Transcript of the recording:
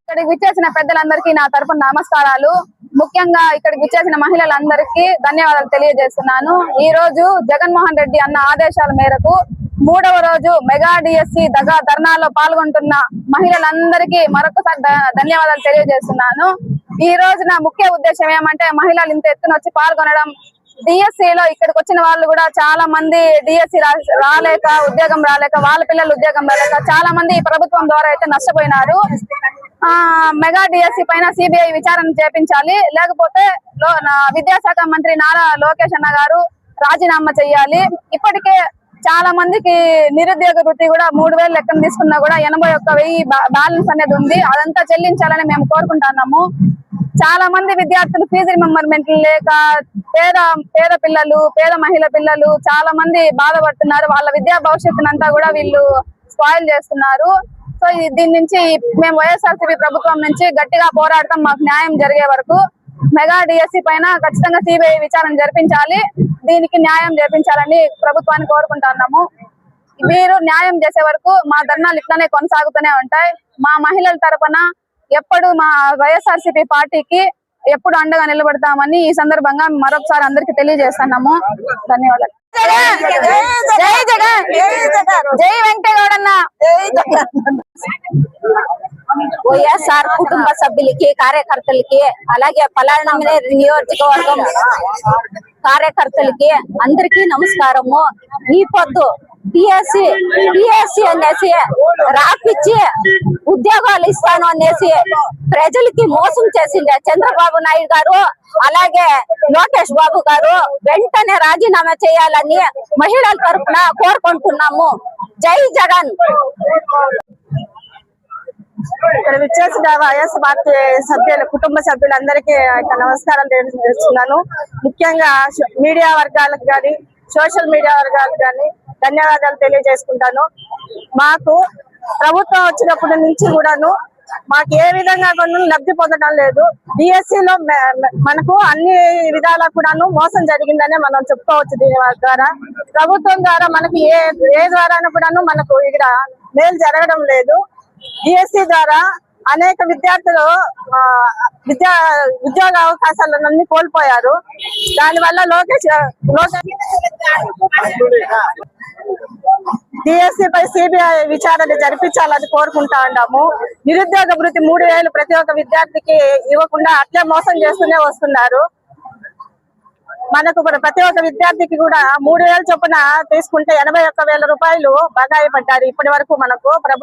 ఇక్కడికి విచ్చేసిన పెద్దలందరికీ నా తరపున నమస్కారాలు. ముఖ్యంగా ఇక్కడికి విచ్చేసిన మహిళలందరికీ ధన్యవాదాలు తెలియజేస్తున్నాను. ఈ రోజు జగన్మోహన్ రెడ్డి అన్న ఆదేశాల మేరకు 3వ రోజు మెగా డిఎస్సి దగా ధర్నాలో పాల్గొంటున్న మహిళలందరికీ మరొకసారి ధన్యవాదాలు తెలియజేస్తున్నాను. ఈ రోజు నా ముఖ్య ఉద్దేశం ఏమంటే మహిళలు ఇంత ఎత్తున వచ్చి పాల్గొనడం. డిఎస్సిలో ఇక్కడికి వచ్చిన వాళ్ళు కూడా చాలా మంది డిఎస్సి రాలేక ఉద్యోగం రాలేక వాళ్ళ పిల్లలు ఉద్యోగం రాలేక చాలా మంది ఈ ప్రభుత్వం ద్వారా అయితే నష్టపోయినారు. మెగా డిఎస్సి పైన సిబిఐ విచారణ చేపించాలి, లేకపోతే విద్యాశాఖ మంత్రి నారా లోకేష్ అన్న గారు రాజీనామా చేయాలి. ఇప్పటికే చాలా మందికి నిరుద్యోగ వృత్తి కూడా 3000 లెక్కన తీసుకున్నా కూడా 81,000 బ్యాలెన్స్ అనేది ఉంది. అదంతా చెల్లించాలని మేము కోరుకుంటున్నాము. చాలా మంది విద్యార్థులు ఫీజు రిమెంబర్మెంట్ లేక పేద పిల్లలు, పేద మహిళ పిల్లలు చాలా మంది బాధపడుతున్నారు. వాళ్ళ విద్యా భవిష్యత్తునంతా కూడా వీళ్ళు స్పాయిల్ చేస్తున్నారు. సో దీని నుంచి మేము వైఎస్ఆర్సీపీ ప్రభుత్వం నుంచి గట్టిగా పోరాడతాం, మాకు న్యాయం జరిగే వరకు. మెగా డిఎస్సి పైన ఖచ్చితంగా సిబిఐ విచారణ జరిపించాలి, దీనికి న్యాయం జరిపించాలని ప్రభుత్వాన్ని కోరుకుంటున్నాము. మీరు న్యాయం చేసే వరకు మా ధర్నాలు ఇట్లానే కొనసాగుతూనే ఉంటాయి. మా మహిళల తరపున ఎప్పుడు మా వైఎస్ఆర్సీపీ పార్టీకి ఎప్పుడు అండగా నిలబడతామని ఈ సందర్భంగా మరొకసారి అందరికి తెలియజేస్తున్నాము. ధన్యవాదాలు. జై జగన్, జై వెంకటగౌడన్న. వైఎస్ఆర్ కుటుంబ సభ్యులకి, కార్యకర్తలకి, అలాగే పలానా నియోజకవర్గం కార్యకర్తలకి అందరికీ నమస్కారము. ఈ పొద్దు డిఎస్సి అనేసి రాపిచ్చి ఉద్యోగాలు ఇస్తాను అనేసి ప్రజలకి మోసం చేసిండే చంద్రబాబు నాయుడు గారు, అలాగే లోకేష్ బాబు గారు వెంటనే రాజీనామా చేయాలని మహిళల తరఫున కోరుకుంటున్నాము. జై జగన్. ఇక్కడ విచ్చేసిన వైఎస్ పార్టీ సభ్యులు, కుటుంబ సభ్యులందరికీ నమస్కారం తెలియజేస్తున్నాను. ముఖ్యంగా మీడియా వర్గాలకు కానీ, సోషల్ మీడియా వర్గాలకు కానీ ధన్యవాదాలు తెలియజేసుకుంటాను. మాకు ప్రభుత్వం వచ్చినప్పటి నుంచి కూడాను మాకు ఏ విధంగా కూడా లబ్ధి పొందడం లేదు. డిఎస్సిలో మనకు అన్ని విధాలా కూడాను మోసం జరిగిందనే మనం చెప్పుకోవచ్చు. దీని ద్వారా ప్రభుత్వం ద్వారా మనకు ఏ ద్వారా కూడాను మనకు ఇక్కడ మేలు జరగడం లేదు. డిఎస్సి ద్వారా అనేక విద్యార్థులు ఉద్యోగ అవకాశాలన్నీ కోల్పోయారు. దానివల్ల డిఎస్సి పై సిబిఐ విచారణ జరిపించాలని కోరుకుంటా ఉన్నాము. నిరుద్యోగ వృత్తి 3000 ప్రతి ఒక్క విద్యార్థికి ఇవ్వకుండా అట్లే మోసం చేస్తూనే వస్తున్నారు. మనకు ప్రతి ఒక్క విద్యార్థికి కూడా 3000 చొప్పున తీసుకుంటే 81,000 రూపాయలు బకాయి పడ్డారు. ఇప్పటి వరకు మనకు